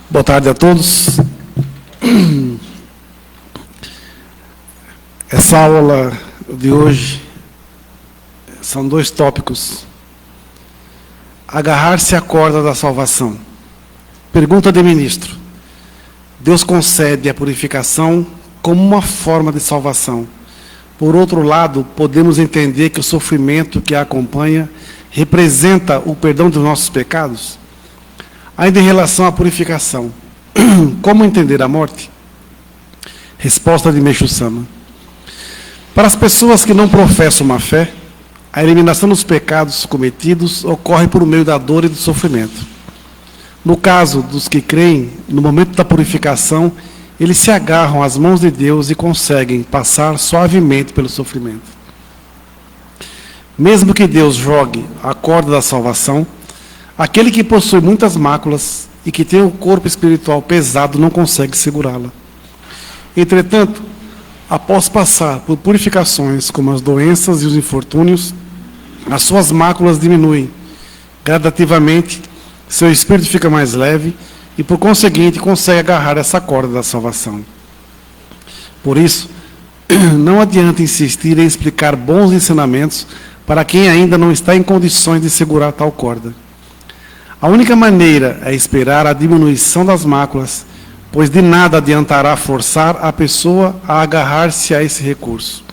Boa tarde a todos. Essa aula de hoje são dois tópicos. Agarrar-se à corda da salvação. Pergunta de ministro. Deus concede a purificação como uma forma de salvação. Por outro lado, podemos entender que o sofrimento que a acompanha representa o perdão dos nossos pecados? Ainda em relação à purificação, como entender a morte? Resposta de Meixo Sama. Para as pessoas que não professam uma fé, a eliminação dos pecados cometidos ocorre por meio da dor e do sofrimento. No caso dos que creem, no momento da purificação, eles se agarram às mãos de Deus e conseguem passar suavemente pelo sofrimento. Mesmo que Deus jogue a corda da salvação, aquele que possui muitas máculas e que tem um corpo espiritual pesado não consegue segurá-la. Entretanto, após passar por purificações como as doenças e os infortúnios, as suas máculas diminuem. Gradativamente, seu espírito fica mais leve e, por conseguinte, consegue agarrar essa corda da salvação. Por isso, não adianta insistir em explicar bons ensinamentos para quem ainda não está em condições de segurar tal corda. A única maneira é esperar a diminuição das máculas, pois de nada adiantará forçar a pessoa a agarrar-se a esse recurso,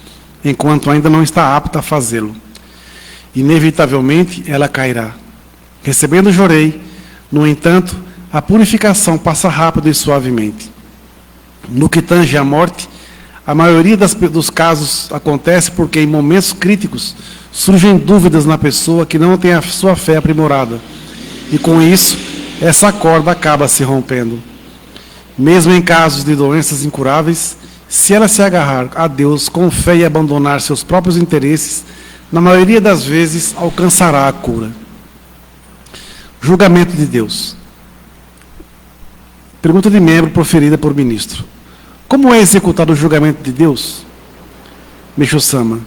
enquanto ainda não está apta a fazê-lo. Inevitavelmente, ela cairá. Recebendo o jorei, no entanto, a purificação passa rápido e suavemente. No que tange à morte, a maioria dos casos acontece porque, em momentos críticos, surgem dúvidas na pessoa que não tem a sua fé aprimorada. E com isso, essa corda acaba se rompendo. Mesmo em casos de doenças incuráveis, se ela se agarrar a Deus com fé e abandonar seus próprios interesses, na maioria das vezes alcançará a cura. Julgamento de Deus. Pergunta de membro proferida por ministro. Como é executado o julgamento de Deus? Meixo Sama.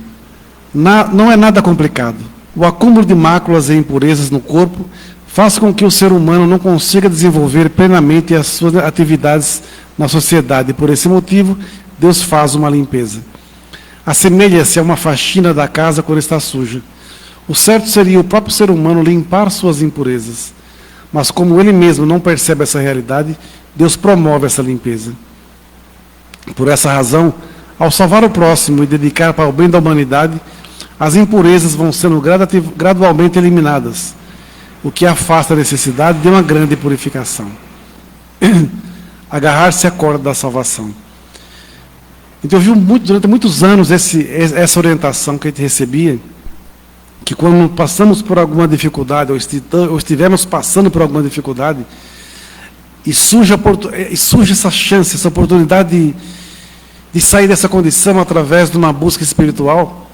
Não é nada complicado. O acúmulo de máculas e impurezas no corpo faz com que o ser humano não consiga desenvolver plenamente as suas atividades na sociedade. Por esse motivo, Deus faz uma limpeza. Assemelha-se a uma faxina da casa quando está suja. O certo seria o próprio ser humano limpar suas impurezas. Mas como ele mesmo não percebe essa realidade, Deus promove essa limpeza. Por essa razão, ao salvar o próximo e dedicar para o bem da humanidade, as impurezas vão sendo gradualmente eliminadas, o que afasta a necessidade de uma grande purificação. Agarrar-se à corda da salvação. Então, eu vi durante muitos anos essa orientação que a gente recebia, que quando passamos por alguma dificuldade, ou estivermos passando por alguma dificuldade, e surge essa chance, essa oportunidade de sair dessa condição através de uma busca espiritual,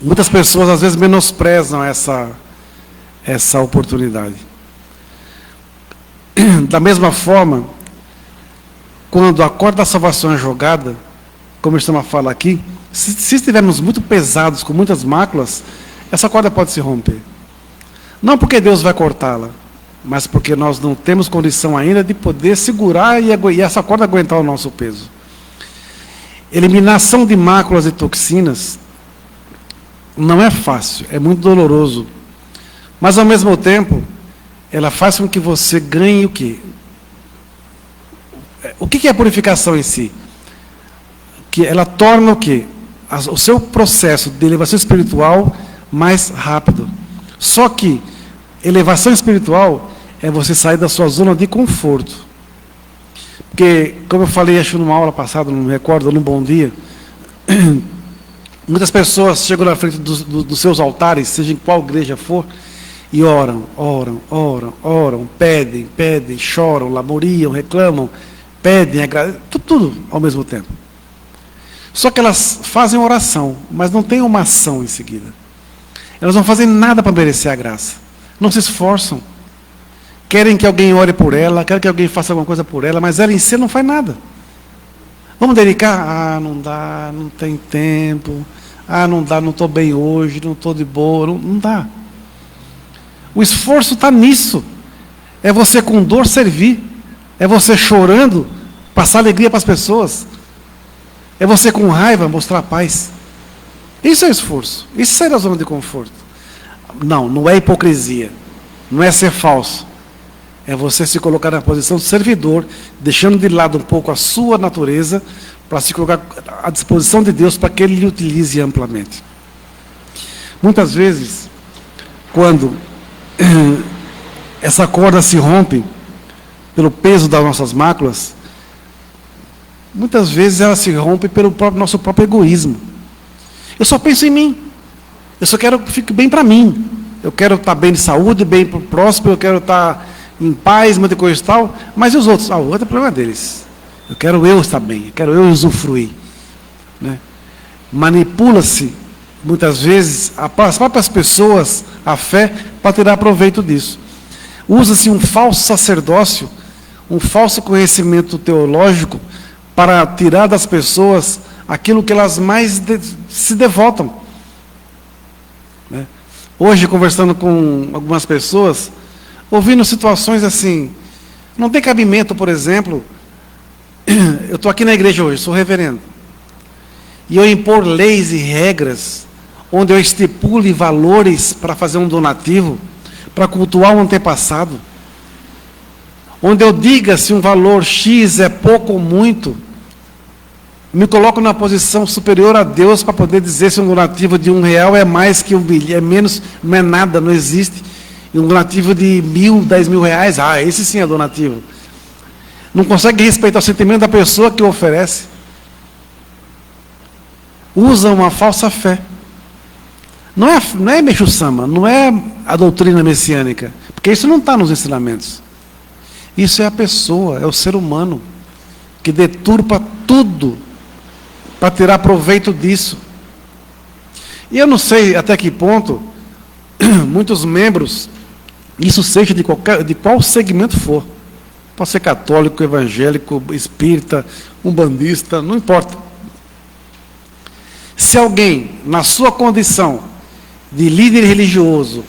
muitas pessoas às vezes menosprezam essa oportunidade. Da mesma forma, quando a corda da salvação é jogada, como estamos a falar aqui, se estivermos muito pesados, com muitas máculas, essa corda pode se romper. Não porque Deus vai cortá-la, mas porque nós não temos condição ainda de poder segurar e essa corda aguentar o nosso peso. Eliminação de máculas e toxinas não é fácil, é muito doloroso. Mas, ao mesmo tempo, ela faz com que você ganhe o quê? O que é a purificação em si? Que ela torna o quê? O seu processo de elevação espiritual mais rápido. Só que elevação espiritual é você sair da sua zona de conforto. Porque, como eu falei, acho numa aula passada, não me recordo, num Bom Dia, muitas pessoas chegam na frente dos seus altares, seja em qual igreja for, e oram, pedem, choram, lamuriam, reclamam, pedem, agradecem, tudo ao mesmo tempo. Só que elas fazem oração, mas não tem uma ação em seguida. Elas não fazem nada para merecer a graça. Não se esforçam. Querem que alguém ore por ela, querem que alguém faça alguma coisa por ela, mas ela em si não faz nada. Vamos dedicar? Não dá, não tem tempo. Não dá, não estou bem hoje, não estou de boa. Não dá. O esforço está nisso. É você com dor servir. É você chorando, passar alegria para as pessoas. É você com raiva mostrar paz. Isso é esforço. Isso é sair da zona de conforto. Não, não é hipocrisia. Não é ser falso. É você se colocar na posição de servidor, deixando de lado um pouco a sua natureza, para se colocar à disposição de Deus para que Ele lhe utilize amplamente. Muitas vezes, quando essa corda se rompe pelo peso das nossas máculas, muitas vezes ela se rompe pelo nosso próprio egoísmo. Eu só penso em mim. Eu só quero que fique bem para mim. Eu quero estar bem de saúde, bem próspero, eu quero estar em paz, muita coisa e tal. Mas e os outros? O outro é problema deles. Eu quero eu estar bem, eu quero eu usufruir. Né? Manipula-se, muitas vezes, as próprias pessoas, a fé, para tirar proveito disso. Usa-se um falso sacerdócio, um falso conhecimento teológico, para tirar das pessoas aquilo que elas mais se devotam. Né? Hoje, conversando com algumas pessoas, ouvindo situações assim, não tem cabimento, por exemplo, eu estou aqui na igreja hoje, sou reverendo, e eu impor leis e regras, onde eu estipule valores para fazer um donativo, para cultuar um antepassado, onde eu diga se um valor X é pouco ou muito, me coloco na posição superior a Deus para poder dizer se um donativo de R$1 é mais que é menos, não é nada, não existe. E um donativo de 1.000, 10.000 reais, esse sim é donativo. Não consegue respeitar o sentimento da pessoa que o oferece. Usa uma falsa fé. Não é Meixo Sama, não é a doutrina messiânica, porque isso não está nos ensinamentos. Isso é a pessoa, é o ser humano, que deturpa tudo para tirar proveito disso. E eu não sei até que ponto muitos membros, isso seja de qual segmento for, pode ser católico, evangélico, espírita, umbandista, não importa. Se alguém, na sua condição de líder religioso,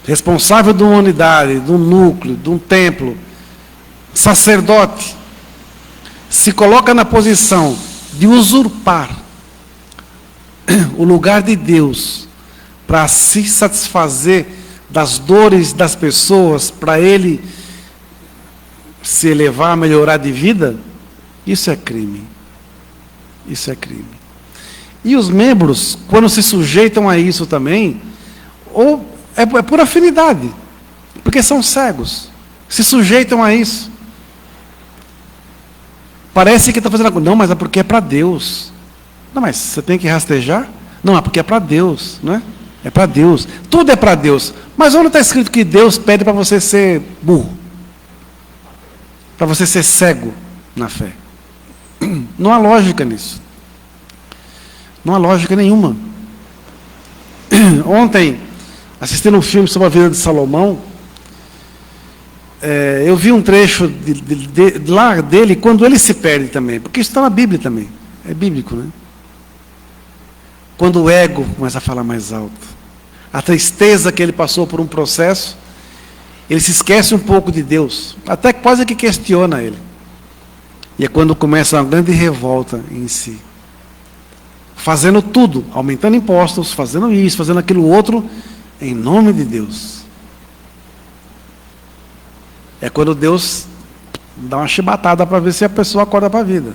responsável de uma unidade, de um núcleo, de um templo, sacerdote, se coloca na posição de usurpar o lugar de Deus para se satisfazer das dores das pessoas, para ele se elevar, melhorar de vida, isso é crime. Isso é crime. E os membros, quando se sujeitam a isso também, ou é por afinidade, porque são cegos, se sujeitam a isso. Parece que está fazendo algo. Não, mas é porque é para Deus. Não, mas você tem que rastejar? Não, é porque é para Deus, não é? É para Deus. Tudo é para Deus. Mas onde está escrito que Deus pede para você ser burro? Para você ser cego na fé? Não há lógica nisso. Não há lógica nenhuma. Ontem, assistindo um filme sobre a vida de Salomão, eu vi um trecho lá dele, quando ele se perde também, porque isso está na Bíblia também, é bíblico, né? Quando o ego começa a falar mais alto, a tristeza que ele passou por um processo, ele se esquece um pouco de Deus, até quase que questiona ele. E é quando começa uma grande revolta em si, fazendo tudo, aumentando impostos, fazendo isso, fazendo aquilo outro, em nome de Deus. É quando Deus dá uma chibatada para ver se a pessoa acorda para a vida.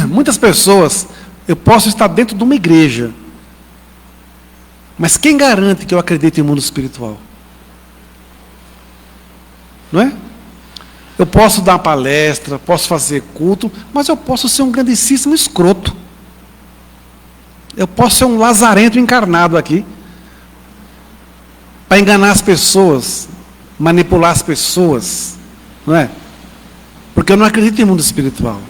Muitas pessoas, eu posso estar dentro de uma igreja, mas quem garante que eu acredito em mundo espiritual? Não é? Eu posso dar uma palestra, posso fazer culto, mas eu posso ser um grandíssimo escroto. Eu posso ser um lazarento encarnado aqui, para enganar as pessoas, manipular as pessoas, não é? Porque eu não acredito em mundo espiritual.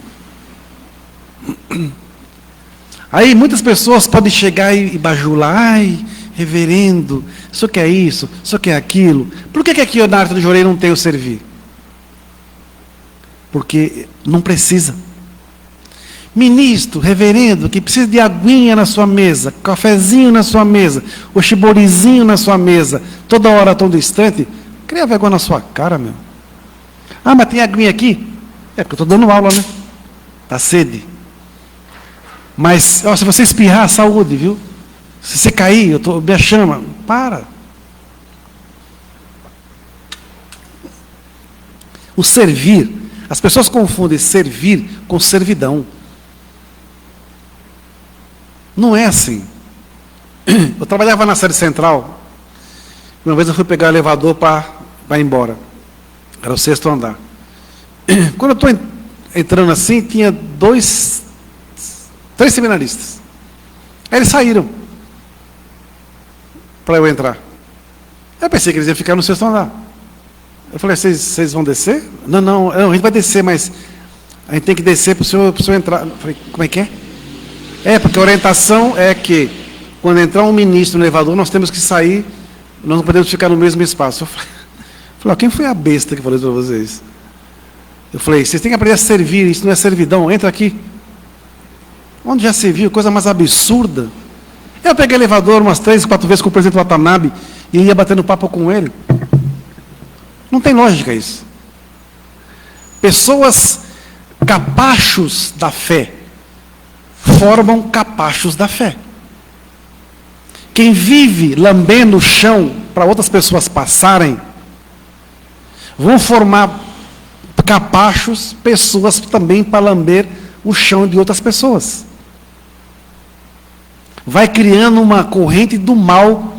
Aí muitas pessoas podem chegar e bajular, ai, reverendo, isso que é isso, isso que é aquilo. Por que aqui na Arte do Jorei não tem o servir? Porque não precisa. Ministro, reverendo, que precisa de aguinha na sua mesa, cafezinho na sua mesa, o chiborizinho na sua mesa, toda hora tão distante, cria vergonha na sua cara, meu. Ah, mas tem aguinha aqui? É porque eu estou dando aula, né? Está sede. Mas, ó, se você espirrar, saúde, viu? Se você cair, me chama. Para. O servir. As pessoas confundem servir com servidão. Não é assim. Eu trabalhava na sede central. Uma vez eu fui pegar o elevador para ir embora. Era o 6º andar. Quando eu estou entrando assim, tinha 3 seminaristas. Aí eles saíram para eu entrar. Eu pensei que eles iam ficar no 6º andar. Eu falei, vocês vão descer? Não, a gente vai descer, mas a gente tem que descer para o senhor entrar. Eu falei, como é que é? É, porque a orientação é que quando entrar um ministro no elevador, nós temos que sair, nós não podemos ficar no mesmo espaço. Eu falei, quem foi a besta que falou isso para vocês? Eu falei, vocês têm que aprender a servir, isso não é servidão, entra aqui. Onde já se viu, coisa mais absurda. Eu peguei elevador umas 3, 4 vezes com o presidente Watanabe e ia batendo papo com ele. Não tem lógica isso. Pessoas capachos da fé formam capachos da fé. Quem vive lambendo o chão para outras pessoas passarem, vão formar capachos, pessoas também para lamber o chão de outras pessoas. Vai criando uma corrente do mal,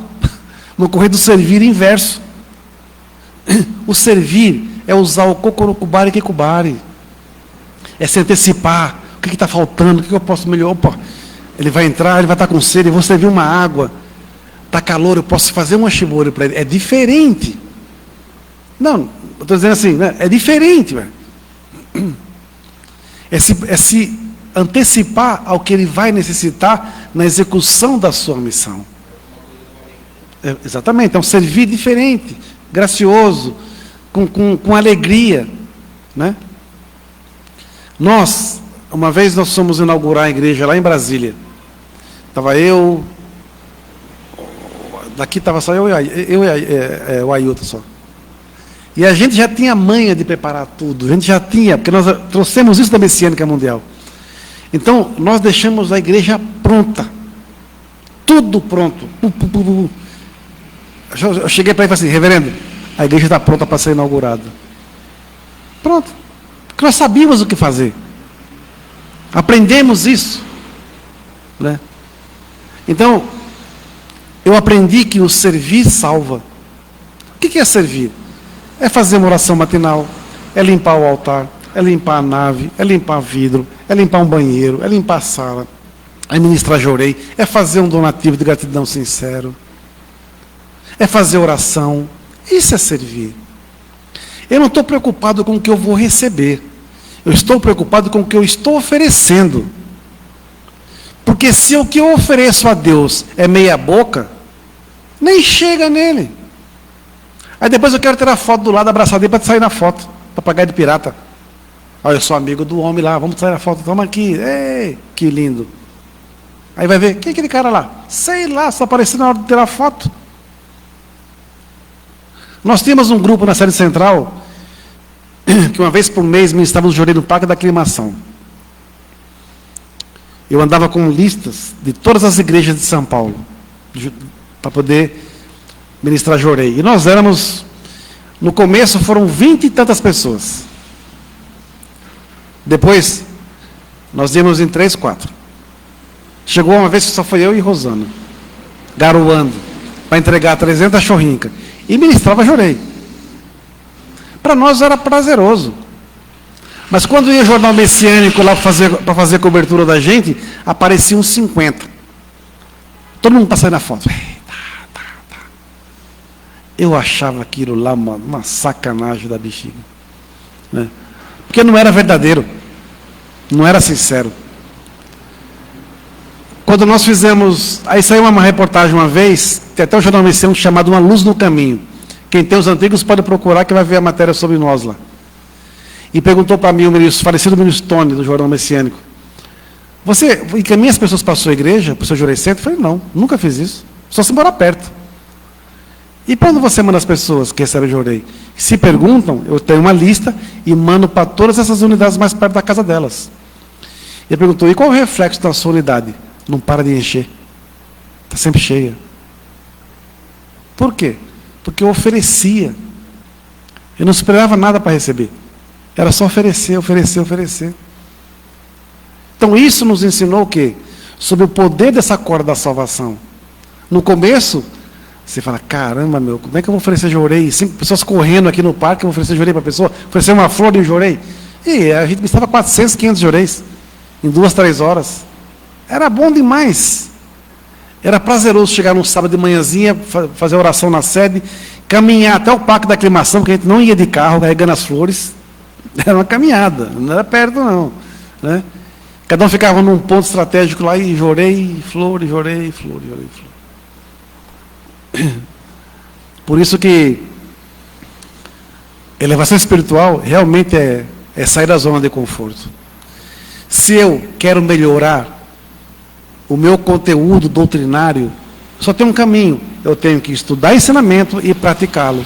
uma corrente do servir inverso. O servir é usar o cocorocubari e kekubari. É se antecipar. O que está faltando? O que eu posso melhorar? Opa, ele vai entrar, ele vai estar com sede, eu vou servir uma água. Está calor, eu posso fazer um ashibori para ele. É diferente. Não, eu estou dizendo assim, né? É diferente. É se antecipar ao que ele vai necessitar na execução da sua missão. Exatamente, é um servir diferente, gracioso, com alegria. Né? Uma vez nós fomos inaugurar a igreja lá em Brasília. Estava eu, daqui estava só eu e o Ailton só. E a gente já tinha manha de preparar tudo, a gente já tinha, porque nós trouxemos isso da Messiânica Mundial. Então, nós deixamos a igreja pronta. Tudo pronto. Eu cheguei para ele e falei assim, reverendo, a igreja está pronta para ser inaugurada. Pronto. Porque nós sabíamos o que fazer. Aprendemos isso. Né? Então, eu aprendi que o servir salva. O que é servir? É fazer uma oração matinal, é limpar o altar, é limpar a nave, é limpar vidro, é limpar um banheiro, é limpar a sala, é ministrar jorei, é fazer um donativo de gratidão sincero, é fazer oração. Isso é servir. Eu não estou preocupado com o que eu vou receber. Eu estou preocupado com o que eu estou oferecendo. Porque se o que eu ofereço a Deus é meia boca, nem chega nele. Aí depois eu quero tirar foto do lado, abraçar dele para sair na foto, papagaio de pirata. Olha, eu sou amigo do homem lá, vamos sair na foto, vamos aqui, ei, que lindo. Aí vai ver, quem é aquele cara lá? Sei lá, só apareceu na hora de tirar foto. Nós tínhamos um grupo na sede central, que uma vez por mês ministrávamos jorei no Parque da Aclimação. Eu andava com listas de todas as igrejas de São Paulo, para poder ministrar jorei. E nós éramos, no começo foram 20 e tantas pessoas. Depois, nós íamos em 3, 4. Chegou uma vez que só foi eu e Rosana, garoando, para entregar 300 chorrincas. E ministrava jorei. Para nós era prazeroso. Mas quando ia o jornal messiânico lá para fazer a cobertura da gente, apareciam uns 50. Todo mundo passando na foto. Eu achava aquilo lá uma sacanagem da bexiga. Né? Porque não era verdadeiro. Não era sincero. Quando nós fizemos... Aí saiu uma reportagem uma vez, tem até um jornal messiânico chamado Uma Luz no Caminho. Quem tem os antigos pode procurar que vai ver a matéria sobre nós lá. E perguntou para mim o falecido ministro Tony, do jornal messiânico. Você encaminha as pessoas para a sua igreja, para o seu jorei centro? Eu falei, não, nunca fiz isso. Só se morar perto. E quando você manda as pessoas que recebem jorei? Se perguntam, eu tenho uma lista e mando para todas essas unidades mais perto da casa delas. Ele perguntou, e qual é o reflexo da sua unidade? Não para de encher. Está sempre cheia. Por quê? Porque eu oferecia. Eu não esperava nada para receber. Era só oferecer, oferecer, oferecer. Então isso nos ensinou o quê? Sobre o poder dessa corda da salvação. No começo, você fala, caramba, meu, como é que eu vou oferecer jorei? 5 pessoas correndo aqui no parque, eu vou oferecer jorei para a pessoa, oferecer uma flor de um jorei. E a gente estava 400, 500 joreis, em 2, 3 horas. Era bom demais. Era prazeroso chegar num sábado de manhãzinha, fazer oração na sede, caminhar até o parque da aclimação, porque a gente não ia de carro, carregando as flores. Era uma caminhada, não era perto não. Né? Cada um ficava num ponto estratégico lá e jorei, flor, e jorei, flor, e jorei, flor. Por isso que elevação espiritual realmente é sair da zona de conforto. Se eu quero melhorar o meu conteúdo doutrinário, só tem um caminho. Eu tenho que estudar ensinamento e praticá-lo.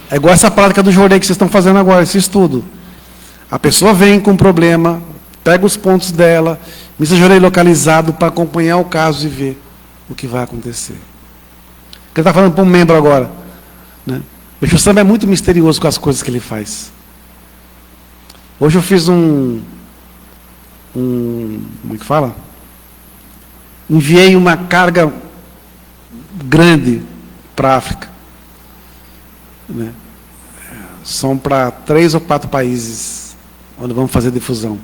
É igual essa prática do jorei que vocês estão fazendo agora, esse estudo. A pessoa vem com um problema, pega os pontos dela, missa jorei localizado para acompanhar o caso e ver o que vai acontecer. Ele está falando para um membro agora. Né? O Exu Samba é muito misterioso com as coisas que ele faz. Hoje eu fiz como é que fala? Enviei uma carga grande para a África. Né? São para 3 ou 4 países onde vamos fazer difusão.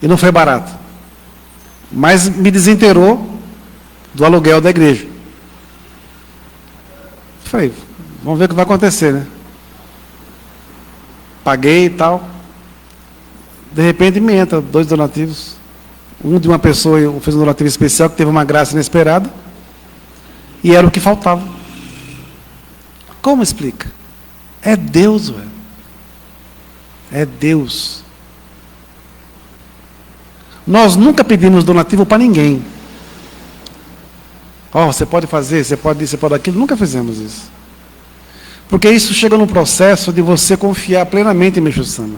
E não foi barato. Mas me desinteirou do aluguel da igreja. Falei, vamos ver o que vai acontecer, né? Paguei e tal. De repente me entra 2 donativos. Um de uma pessoa fez um donativo especial que teve uma graça inesperada. E era o que faltava. Como explica? É Deus, velho. É Deus. Nós nunca pedimos donativo para ninguém. Você pode fazer, você pode isso, você pode aquilo. Nunca fizemos isso. Porque isso chega no processo de você confiar plenamente em Exu Samba.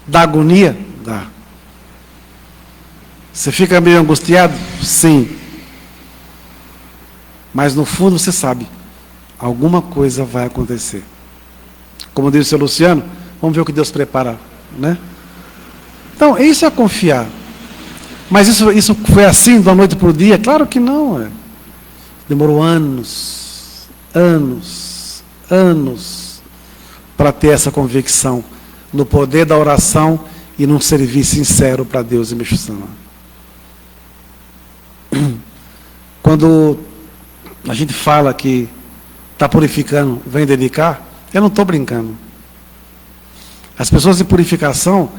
Dá agonia? Dá. Você fica meio angustiado? Sim. Mas no fundo você sabe. Alguma coisa vai acontecer. Como disse o seu Luciano, vamos ver o que Deus prepara. Né? Então, isso é confiar. Mas isso foi assim, da noite para o dia? Claro que não. Demorou anos, anos, anos para ter essa convicção no poder da oração e num serviço sincero para Deus e Exu Samba. Quando a gente fala que está purificando, vem dedicar, eu não estou brincando. As pessoas de purificação...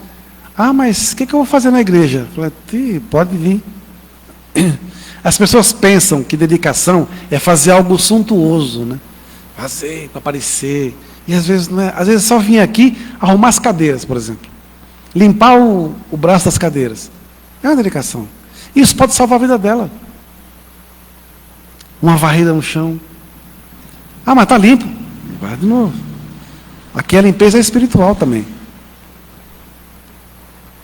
mas o que eu vou fazer na igreja? Eu falei, pode vir. As pessoas pensam que dedicação é fazer algo suntuoso, né? Fazer para aparecer. E às vezes não é. Às vezes só vir aqui arrumar as cadeiras, por exemplo. Limpar o braço das cadeiras. É uma dedicação. Isso pode salvar a vida dela. Uma varrida no chão. Mas está limpo. Vai de novo. Aqui a limpeza é espiritual também.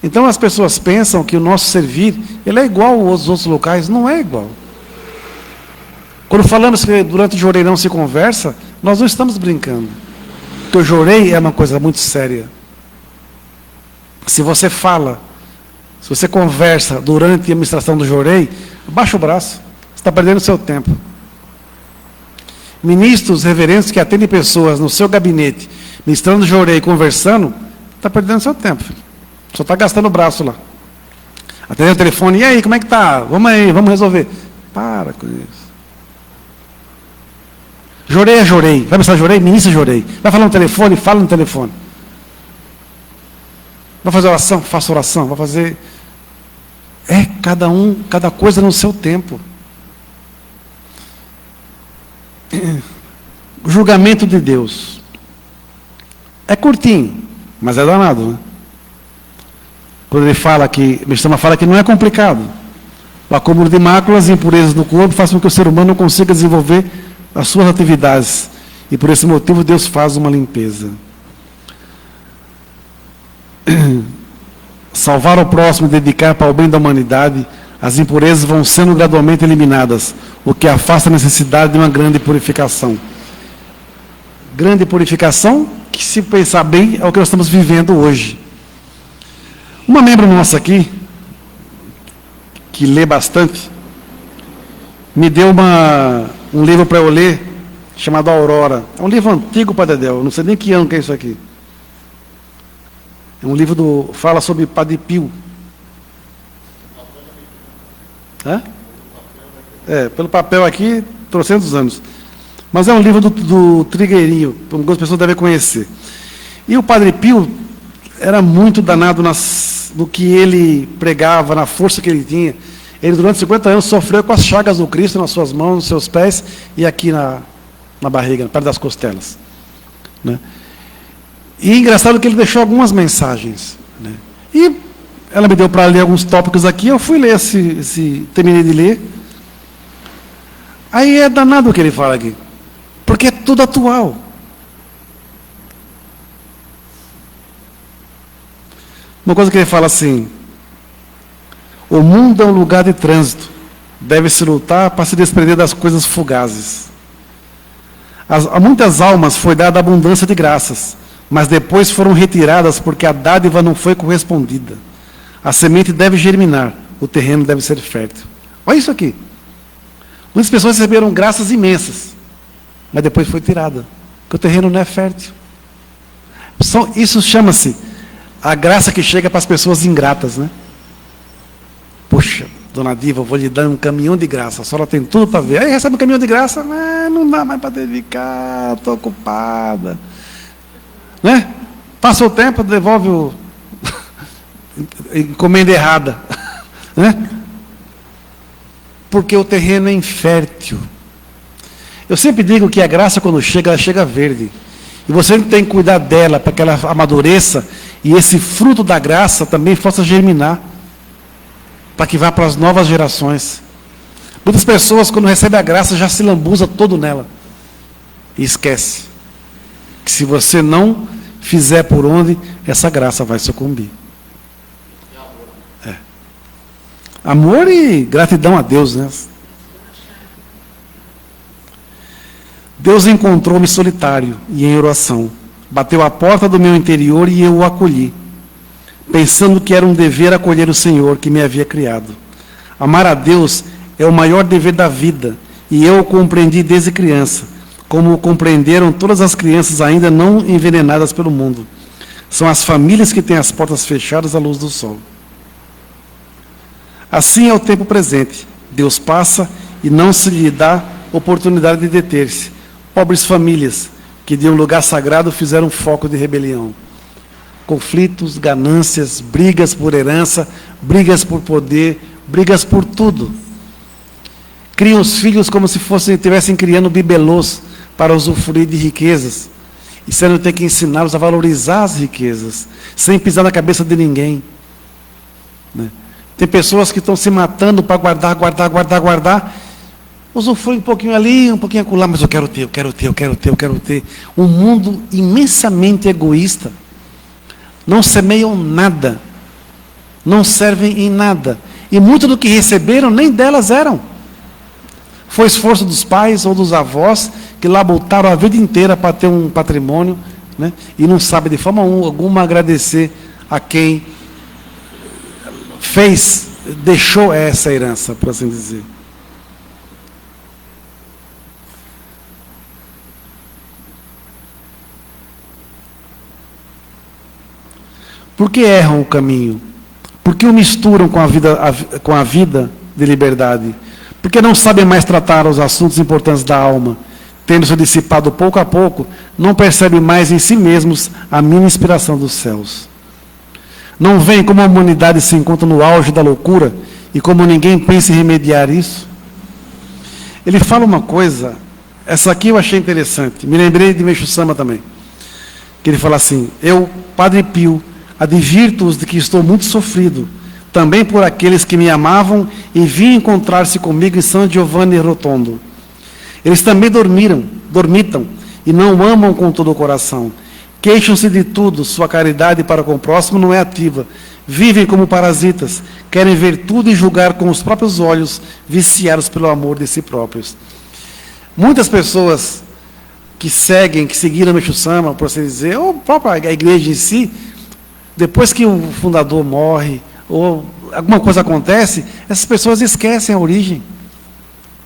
Então as pessoas pensam que o nosso servir, ele é igual aos outros locais. Não é igual. Quando falamos que durante o jorei não se conversa, nós não estamos brincando. Porque o jorei é uma coisa muito séria. Se você fala, se você conversa durante a administração do jorei, baixa o braço. Você está perdendo o seu tempo. Ministros reverendos que atendem pessoas no seu gabinete, ministrando jorei, conversando, está perdendo o seu tempo, filho. Só está gastando o braço lá. Atendendo o telefone, e aí, como é que tá? Vamos aí, vamos resolver. Para com isso. Jorei é jorei. Vai pensar jorei? Ministra jorei. Vai falar no telefone? Fala no telefone. Vai fazer oração? Faça oração. Vai fazer... cada coisa no seu tempo. O julgamento de Deus. É curtinho, mas é danado, né? Quando ele fala que, o Mestre fala que não é complicado. O acúmulo de máculas e impurezas no corpo faz com que o ser humano não consiga desenvolver as suas atividades. E por esse motivo Deus faz uma limpeza. Salvar o próximo e dedicar para o bem da humanidade, as impurezas vão sendo gradualmente eliminadas, o que afasta a necessidade de uma grande purificação. Grande purificação, que se pensar bem, é o que nós estamos vivendo hoje. Uma membro nossa aqui, que lê bastante, me deu um livro para eu ler, chamado Aurora. É um livro antigo, Padre Adel, não sei nem que ano que é isso aqui. É um livro fala sobre Padre Pio. Hã? Pelo papel aqui, 300 anos. Mas é um livro do Trigueirinho, que algumas pessoas devem conhecer. E o Padre Pio era muito danado no que ele pregava, na força que ele tinha. Ele, durante 50 anos, sofreu com as chagas do Cristo nas suas mãos, nos seus pés e aqui na barriga, perto das costelas. Né? E engraçado que ele deixou algumas mensagens. Né? E ela me deu para ler alguns tópicos aqui, eu fui ler, terminei de ler. Aí é danado o que ele fala aqui, porque é tudo atual. Uma coisa que ele fala assim: o mundo é um lugar de trânsito, deve-se lutar para se desprender das coisas fugazes. A muitas almas foi dada abundância de graças, mas depois foram retiradas porque a dádiva não foi correspondida. A semente deve germinar, o terreno deve ser fértil. Olha isso aqui. Muitas pessoas receberam graças imensas, mas depois foi tirada, porque o terreno não é fértil. Isso chama-se a graça que chega para as pessoas ingratas, né? Poxa, dona Diva, eu vou lhe dar um caminhão de graça, a senhora tem tudo para ver. Aí recebe um caminhão de graça, mas não dá mais para dedicar, estou ocupada. Né? Passa o tempo, devolve encomenda errada. Né? Porque o terreno é infértil. Eu sempre digo que a graça, quando chega, ela chega verde. E você tem que cuidar dela para que ela amadureça e esse fruto da graça também possa germinar, para que vá para as novas gerações. Muitas pessoas, quando recebem a graça, já se lambuza todo nela. E esquece que se você não fizer por onde, essa graça vai sucumbir. Amor e gratidão a Deus, né? Deus encontrou-me solitário e em oração. Bateu à porta do meu interior e eu o acolhi, pensando que era um dever acolher o Senhor que me havia criado. Amar a Deus é o maior dever da vida, e eu o compreendi desde criança, como o compreenderam todas as crianças ainda não envenenadas pelo mundo. São as famílias que têm as portas fechadas à luz do sol. Assim é o tempo presente. Deus passa e não se lhe dá oportunidade de deter-se. Pobres famílias que de um lugar sagrado fizeram foco de rebelião. Conflitos, ganâncias, brigas por herança, brigas por poder, brigas por tudo. Criam os filhos como se estivessem criando bibelôs para usufruir de riquezas. E você não tem que ensiná-los a valorizar as riquezas, sem pisar na cabeça de ninguém. Né? Tem pessoas que estão se matando para guardar. Usufrui um pouquinho ali, um pouquinho acolá, mas eu quero ter. Um mundo imensamente egoísta. Não semeiam nada. Não servem em nada. E muito do que receberam, nem delas eram. Foi esforço dos pais ou dos avós, que labutaram a vida inteira para ter um patrimônio, né? E não sabe de forma alguma agradecer a quem deixou essa herança, por assim dizer. Por que erram o caminho? Por que o misturam com a vida de liberdade? Porque não sabem mais tratar os assuntos importantes da alma. Tendo se dissipado pouco a pouco, não percebem mais em si mesmos a mínima inspiração dos céus. Não veem como a humanidade se encontra no auge da loucura e como ninguém pensa em remediar isso? Ele fala uma coisa, essa aqui eu achei interessante, me lembrei de Meixo Sama também, que ele fala assim: eu, Padre Pio, advirto-os de que estou muito sofrido, também por aqueles que me amavam e vinham encontrar-se comigo em San Giovanni Rotondo. Eles também dormitam, e não amam com todo o coração. Queixam-se de tudo, sua caridade para com o próximo não é ativa. Vivem como parasitas, querem ver tudo e julgar com os próprios olhos, viciados pelo amor de si próprios. Muitas pessoas que seguiram o Meixo Sama, por assim dizer, ou a própria igreja em si, depois que o fundador morre, ou alguma coisa acontece, essas pessoas esquecem a origem.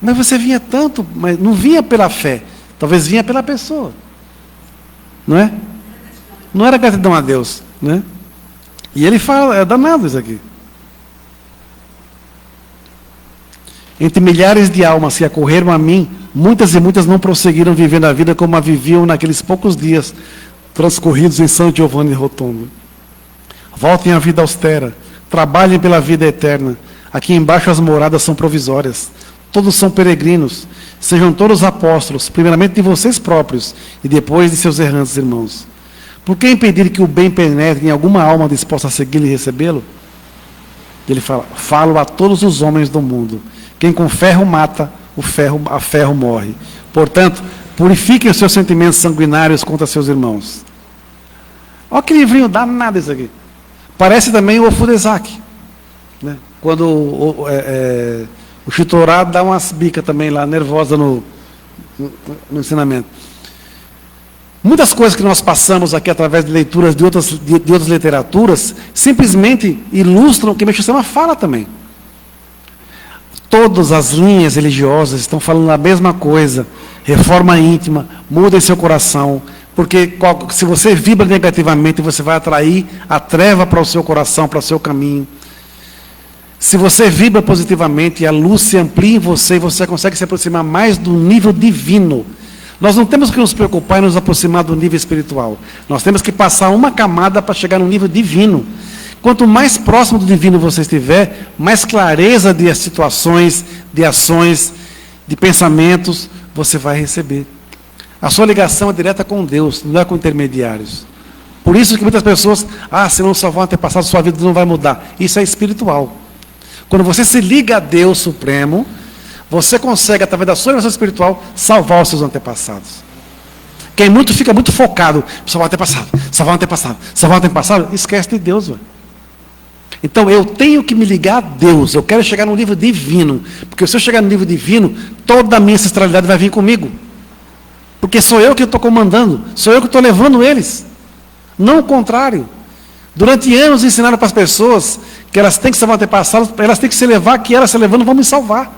Mas você vinha tanto, mas não vinha pela fé, talvez vinha pela pessoa. Não é? Não era gratidão a Deus, né? E ele fala, é danado isso aqui. Entre milhares de almas que acorreram a mim, muitas e muitas não prosseguiram vivendo a vida como a viviam naqueles poucos dias transcorridos em São Giovanni Rotondo. Voltem à vida austera, trabalhem pela vida eterna. Aqui embaixo as moradas são provisórias. Todos são peregrinos. Sejam todos apóstolos, primeiramente de vocês próprios e depois de seus errantes irmãos. Por que impedir que o bem penetre em alguma alma disposta a segui-lo e recebê-lo? Ele fala, falo a todos os homens do mundo. Quem com ferro mata, a ferro morre. Portanto, purifiquem os seus sentimentos sanguinários contra seus irmãos. Olha que livrinho danado isso aqui. Parece também o Ofudezaki, né? Quando o Chitorá dá umas bicas também lá, nervosa no ensinamento. Muitas coisas que nós passamos aqui através de leituras de outras literaturas, simplesmente ilustram o que Meixo Sama fala também. Todas as linhas religiosas estão falando a mesma coisa. Reforma íntima, muda seu coração, porque se você vibra negativamente, você vai atrair a treva para o seu coração, para o seu caminho. Se você vibra positivamente, a luz se amplia em você e você consegue se aproximar mais do nível divino. Nós não temos que nos preocupar em nos aproximar do nível espiritual. Nós temos que passar uma camada para chegar no nível divino. Quanto mais próximo do divino você estiver, mais clareza de situações, de ações, de pensamentos você vai receber. A sua ligação é direta com Deus, não é com intermediários. Por isso que muitas pessoas, se não salvar o antepassado, sua vida não vai mudar. Isso é espiritual. Quando você se liga a Deus Supremo, você consegue, através da sua relação espiritual, salvar os seus antepassados. Quem fica muito focado, salvar o antepassado, salvar o antepassado, salvar o antepassado, esquece de Deus. Véio. Então, eu tenho que me ligar a Deus, eu quero chegar no nível divino, porque se eu chegar no nível divino, toda a minha ancestralidade vai vir comigo. Porque sou eu que estou comandando, sou eu que estou levando eles, não o contrário. Durante anos ensinaram para as pessoas que elas têm que salvar antepassados, elas têm que se levar, que elas se levando vão me salvar.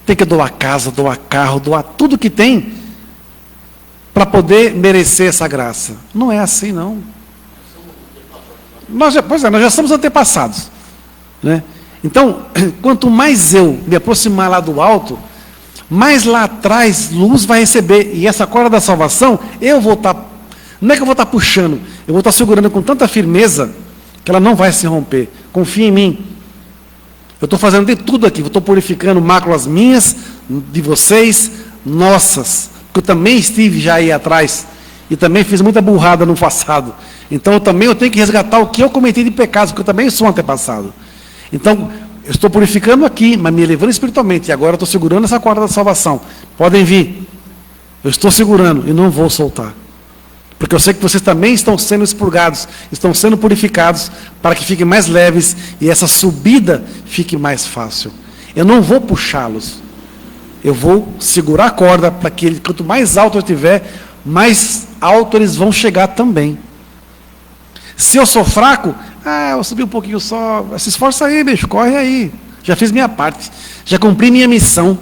Tem que doar casa, doar carro, doar tudo que tem para poder merecer essa graça. Não é assim, não. Nós já somos antepassados. Né? Então, quanto mais eu me aproximar lá do alto, mais lá atrás luz vai receber. E essa corda da salvação, eu vou estar... Não é que eu vou estar puxando, eu vou estar segurando com tanta firmeza que ela não vai se romper. Confia em mim. Eu estou fazendo de tudo aqui, eu estou purificando máculas minhas, de vocês, nossas. Porque eu também estive já aí atrás, e também fiz muita burrada no passado. Então eu tenho que resgatar o que eu cometi de pecados, porque eu também sou um antepassado. Então, eu estou purificando aqui, mas me elevando espiritualmente, e agora eu estou segurando essa corda da salvação. Podem vir. Eu estou segurando e não vou soltar. Porque eu sei que vocês também estão sendo expurgados, estão sendo purificados, para que fiquem mais leves e essa subida fique mais fácil. Eu não vou puxá-los. Eu vou segurar a corda para que quanto mais alto eu estiver, mais alto eles vão chegar também. Se eu sou fraco, eu subi um pouquinho só, se esforça aí, bicho, corre aí. Já fiz minha parte, já cumpri minha missão.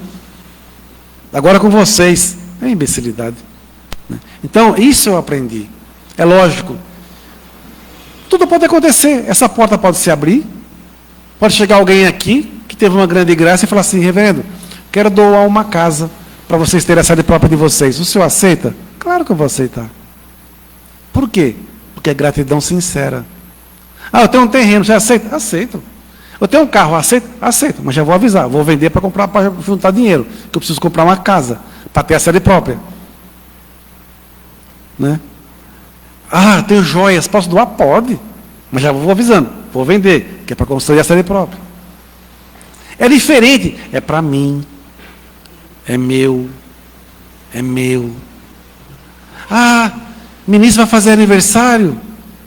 Agora com vocês. É imbecilidade. Então, isso eu aprendi. É lógico. Tudo pode acontecer. Essa porta pode se abrir. Pode chegar alguém aqui, que teve uma grande graça, e falar assim, reverendo, quero doar uma casa para vocês terem a sede própria de vocês. O senhor aceita? Claro que eu vou aceitar. Por quê? Porque é gratidão sincera. Eu tenho um terreno, você aceita? Aceito. Eu tenho um carro, aceito? Aceito. Mas já vou avisar, vou vender para comprar, para juntar dinheiro. Que eu preciso comprar uma casa, para ter a sede própria. Né? Tenho joias, posso doar? Pode. Mas já vou avisando, vou vender, que é para construir a sede própria. É diferente, é para mim. É meu. É meu. Ah, ministro vai fazer aniversário.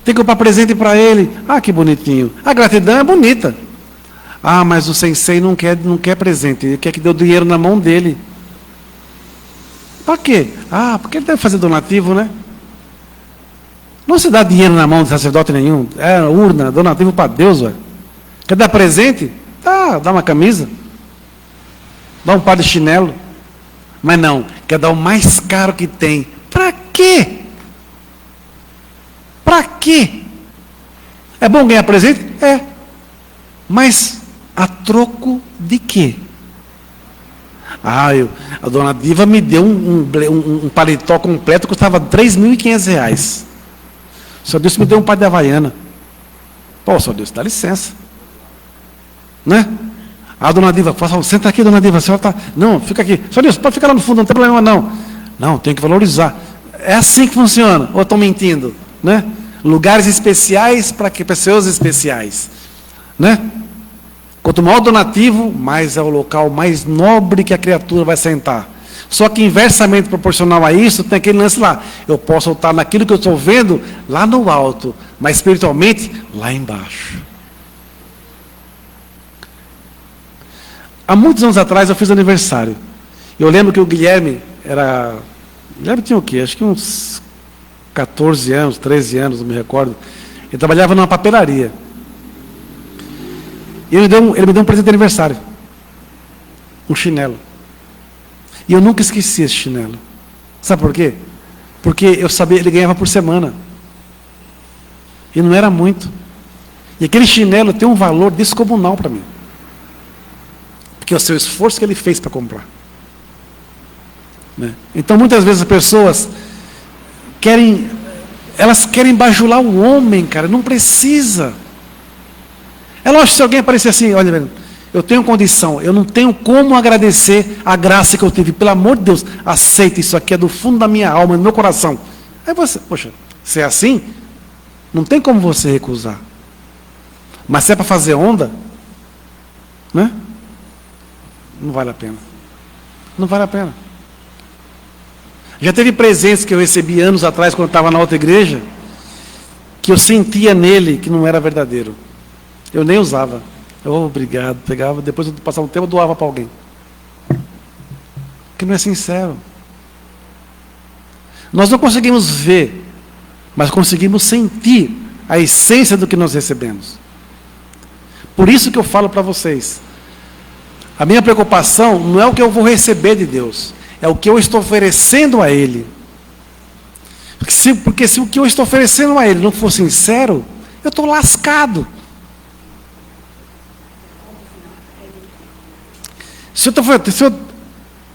Tem que comprar presente para ele. Ah, que bonitinho. A gratidão é bonita. Ah, mas o sensei não quer presente. Ele quer que dê o dinheiro na mão dele. Para quê? Ah, porque ele deve fazer donativo, né? Não se dá dinheiro na mão de sacerdote nenhum. É urna, donativo para Deus, velho. Quer dar presente? Dá uma camisa. Dá um par de chinelo. Mas não, quer dar o mais caro que tem. Para quê? Para quê? É bom ganhar presente? É. Mas a troco de quê? A dona Diva me deu um paletó completo que custava R$3.500. O senhor Deus me deu um par de Havaiana. Pô, senhor Deus, dá licença. Né? A dona Diva, senta aqui, dona Diva, a senhora está... Não, fica aqui. Senhor Deus, pode ficar lá no fundo, não tem problema não. Não, tem que valorizar. É assim que funciona. Ou estou mentindo? Né? Lugares especiais para pessoas especiais. Né? Quanto maior o donativo, mais é o local mais nobre que a criatura vai sentar. Só que inversamente proporcional a isso, tem aquele lance lá. Eu posso estar naquilo que eu estou vendo, lá no alto, mas espiritualmente, lá embaixo. Há muitos anos atrás eu fiz aniversário. Eu lembro que o Guilherme tinha o quê? Acho que uns 14 anos, 13 anos, não me recordo. Ele trabalhava numa papelaria. E ele me deu um presente de aniversário. Um chinelo. E eu nunca esqueci esse chinelo. Sabe por quê? Porque eu sabia, ele ganhava por semana. E não era muito. E aquele chinelo tem um valor descomunal para mim. Porque é o seu esforço que ele fez para comprar. Né? Então, muitas vezes as pessoas querem bajular o homem, cara. Não precisa. É lógico, se alguém aparecer assim, olha, eu tenho condição, eu não tenho como agradecer a graça que eu tive. Pelo amor de Deus, aceita, isso aqui é do fundo da minha alma, do meu coração. Aí você, poxa, se é assim, não tem como você recusar. Mas se é para fazer onda, né? Não vale a pena. Não vale a pena. Já teve presentes que eu recebi anos atrás, quando eu estava na outra igreja, que eu sentia nele que não era verdadeiro. Eu nem usava. Obrigado, pegava, depois eu passava um tempo, eu doava para alguém. Que não é sincero. Nós não conseguimos ver, mas conseguimos sentir a essência do que nós recebemos. Por isso que eu falo para vocês, a minha preocupação não é o que eu vou receber de Deus, é o que eu estou oferecendo a Ele. Porque se o que eu estou oferecendo a Ele não for sincero, eu estou lascado. Se eu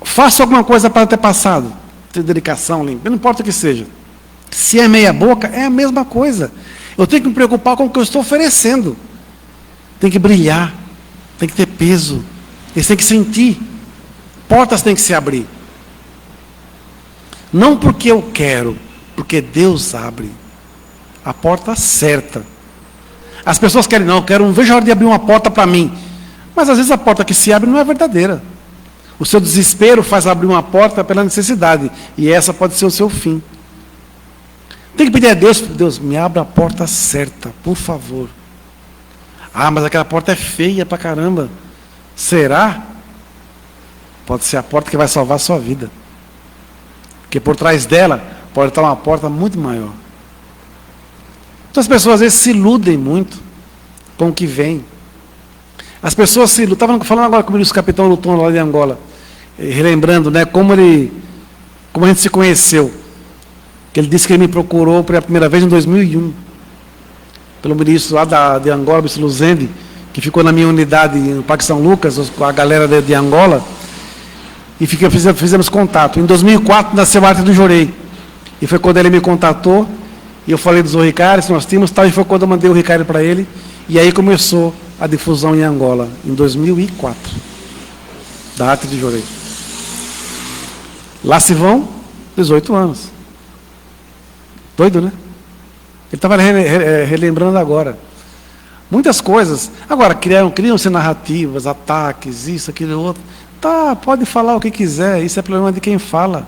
faço alguma coisa para ter passado, ter dedicação, limpa, não importa o que seja. Se é meia boca, é a mesma coisa. Eu tenho que me preocupar com o que eu estou oferecendo. Tem que brilhar, tem que ter peso, eles têm que sentir. Portas têm que se abrir. Não porque eu quero, porque Deus abre a porta certa. As pessoas querem, não vejo a hora de abrir uma porta para mim. Mas às vezes a porta que se abre não é verdadeira. O seu desespero faz abrir uma porta pela necessidade. E essa pode ser o seu fim. Tem que pedir a Deus, Deus, me abra a porta certa, por favor. Ah, mas aquela porta é feia pra caramba. Será? Pode ser a porta que vai salvar a sua vida. Porque por trás dela pode estar uma porta muito maior. Então as pessoas às vezes se iludem muito com o que vem. As pessoas se iludem. Estava falando agora com o capitão Luton lá de Angola, relembrando, né, como a gente se conheceu. Que ele disse que ele me procurou pela primeira vez em 2001. Pelo ministro lá de Angola, ministro Luzende, que ficou na minha unidade no Parque São Lucas, com a galera de Angola, e fizemos contato. Em 2004 nasceu a Arte do Jorei, e foi quando ele me contatou, e eu falei dos Ricardo, nós tínhamos, tal, e foi quando eu mandei o Ricardo para ele, e aí começou a difusão em Angola, em 2004, da Arte do Jorei. Lá se vão 18 anos. Doido, né? Ele estava relembrando agora. Muitas coisas. Agora, criam-se narrativas, ataques, isso, aquilo, outro. Tá, pode falar o que quiser, isso é problema de quem fala.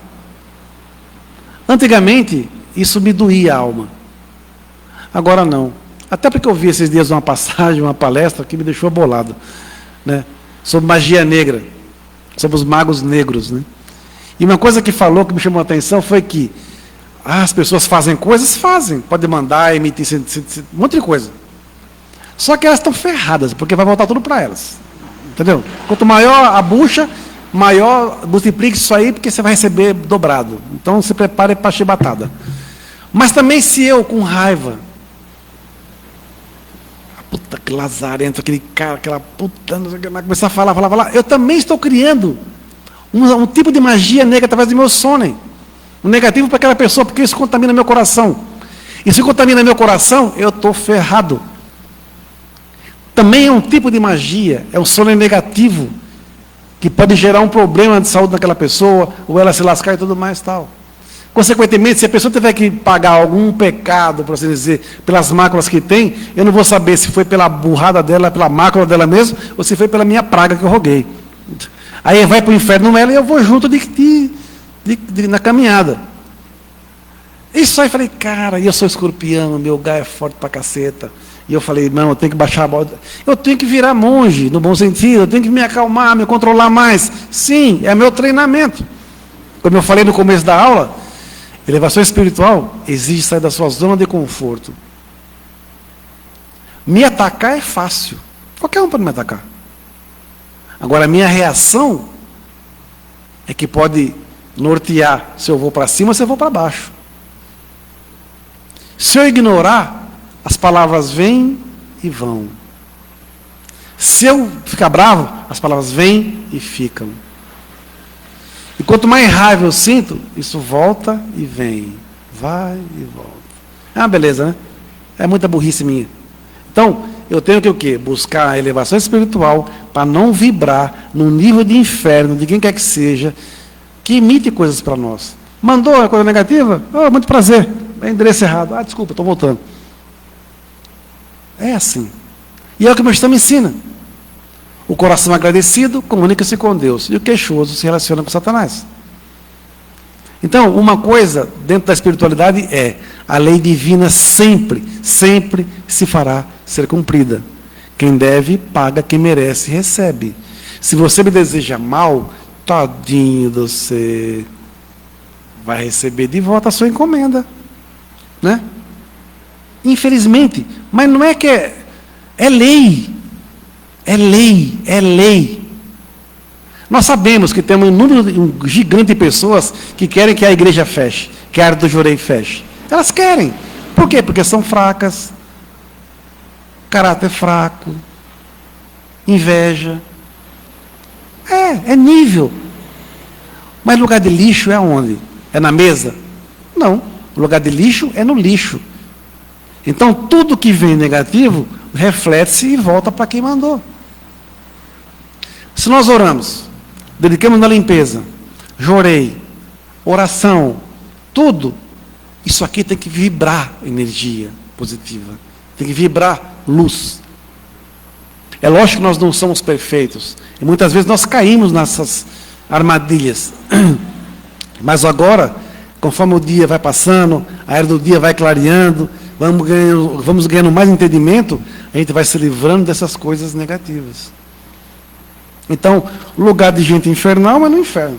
Antigamente, isso me doía a alma. Agora não. Até porque eu vi esses dias uma passagem, uma palestra que me deixou bolado, né? Sobre magia negra, sobre os magos negros, né? E uma coisa que falou, que me chamou a atenção, foi que as pessoas fazem coisas, fazem. Pode mandar, emitir, um monte de coisa. Só que elas estão ferradas, porque vai voltar tudo para elas. Entendeu? Quanto maior a bucha, maior multiplique isso aí, porque você vai receber dobrado. Então, se prepare para chibatada. Mas também se eu, com raiva, puta, que lazarento, aquele cara, aquela puta, começar a falar, eu também estou criando um tipo de magia negra através do meu sono. Um negativo para aquela pessoa, porque isso contamina meu coração. E se contamina meu coração, eu estou ferrado. Também é um tipo de magia, é um sono negativo, que pode gerar um problema de saúde naquela pessoa, ou ela se lascar e tudo mais tal. Consequentemente, se a pessoa tiver que pagar algum pecado, por assim dizer, pelas máculas que tem, eu não vou saber se foi pela burrada dela, pela mácula dela mesmo, ou se foi pela minha praga que eu roguei. Aí vai para o inferno ela e eu vou junto na caminhada. Isso aí, falei, cara, e eu sou escorpião, meu gás é forte pra caceta. E eu falei, não, eu tenho que baixar a bola. Eu tenho que virar monge, no bom sentido, eu tenho que me acalmar, me controlar mais. Sim, é meu treinamento. Como eu falei no começo da aula, elevação espiritual exige sair da sua zona de conforto. Me atacar é fácil. Qualquer um pode me atacar. Agora, a minha reação é que pode nortear se eu vou para cima ou se eu vou para baixo. Se eu ignorar, as palavras vêm e vão. Se eu ficar bravo, as palavras vêm e ficam. E quanto mais raiva eu sinto, isso volta e vem. Vai e volta. Ah, beleza, né? É muita burrice minha. Então, eu tenho que o quê? Buscar a elevação espiritual para não vibrar no nível de inferno, de quem quer que seja, que emite coisas para nós. Mandou uma coisa negativa? Oh, muito prazer. É endereço errado. Ah, desculpa, estou voltando. É assim. E é o que o meu sistema ensina. O coração agradecido comunica-se com Deus. E o queixoso se relaciona com Satanás. Então, uma coisa dentro da espiritualidade é a lei divina sempre, sempre se fará ser cumprida. Quem deve, paga, quem merece, recebe. Se você me deseja mal, tadinho de você, vai receber de volta a sua encomenda. Né? Infelizmente, mas não é que é lei. É lei, é lei. Nós sabemos que temos um gigante de pessoas que querem que a igreja feche, que a área do Jurei feche. Elas querem. Por quê? Porque são fracas, caráter fraco, inveja. É nível. Mas lugar de lixo é onde? É na mesa? Não. O lugar de lixo é no lixo. Então, tudo que vem negativo, reflete-se e volta para quem mandou. Se nós oramos, dedicamos na limpeza, jorei, oração, tudo, isso aqui tem que vibrar energia positiva, tem que vibrar luz. É lógico que nós não somos perfeitos, e muitas vezes nós caímos nessas armadilhas, mas agora, conforme o dia vai passando, a era do dia vai clareando, vamos ganhando mais entendimento, a gente vai se livrando dessas coisas negativas. Então, lugar de gente infernal é no inferno.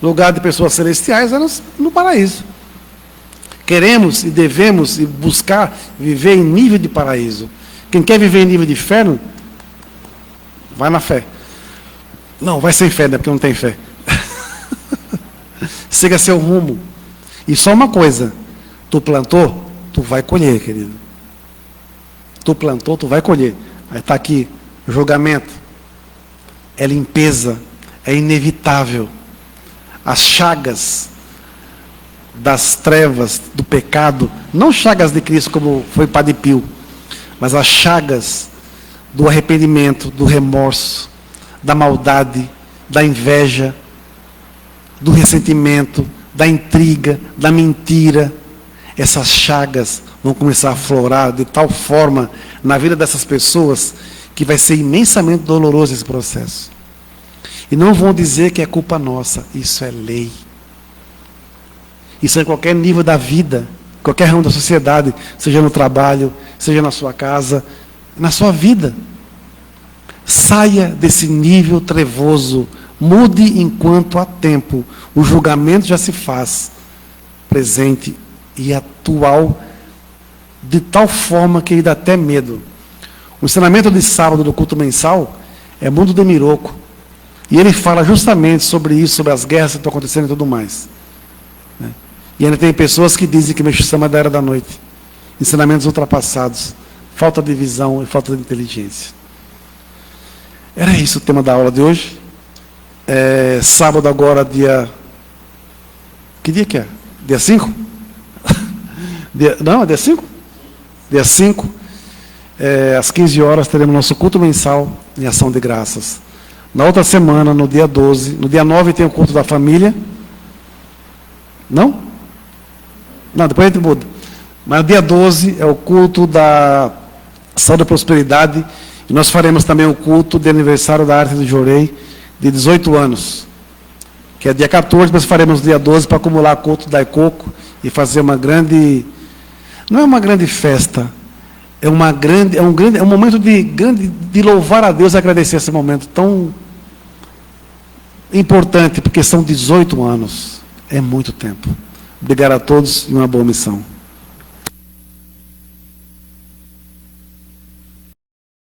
Lugar de pessoas celestiais é no paraíso. Queremos e devemos e buscar viver em nível de paraíso. Quem quer viver em nível de inferno, vai na fé. Não, vai sem fé, né? Porque não tem fé. Siga seu rumo. E só uma coisa, tu plantou, tu vai colher, querido. Tu plantou, tu vai colher. Aí está aqui, o julgamento. É limpeza, é inevitável. As chagas das trevas, do pecado, não chagas de Cristo como foi Padre Pio, mas as chagas do arrependimento, do remorso, da maldade, da inveja, do ressentimento, da intriga, da mentira. Essas chagas vão começar a florar de tal forma na vida dessas pessoas que vai ser imensamente doloroso esse processo. E não vão dizer que é culpa nossa. Isso é lei. Isso é em qualquer nível da vida, qualquer ramo da sociedade, seja no trabalho, seja na sua casa, na sua vida. Saia desse nível trevoso. Mude enquanto há tempo. O julgamento já se faz presente e atual, de tal forma que ele dá até medo. O ensinamento de sábado do culto mensal é Mundo de Miroco. E ele fala justamente sobre isso, sobre as guerras que estão acontecendo e tudo mais. E ainda tem pessoas que dizem que Meixo Sama é da era da noite. Ensinamentos ultrapassados. Falta de visão e falta de inteligência. Era isso o tema da aula de hoje. Sábado agora, dia... Que dia que é? Dia 5? Não, é dia 5? Dia 5. Às 15 horas teremos nosso culto mensal em ação de graças. Na outra semana, no dia 12, no dia 9 tem o culto da família. Não? Não, depois a gente muda. Mas no dia 12 é o culto da saúde e prosperidade. E nós faremos também o culto de aniversário da Arte do Jorei, de 18 anos. Que é dia 14, mas faremos dia 12 para acumular o culto da Ecoco e fazer uma grande... Não é uma grande festa, é um momento de louvar a Deus e agradecer esse momento tão importante, porque são 18 anos. É muito tempo. Obrigado a todos e uma boa missão.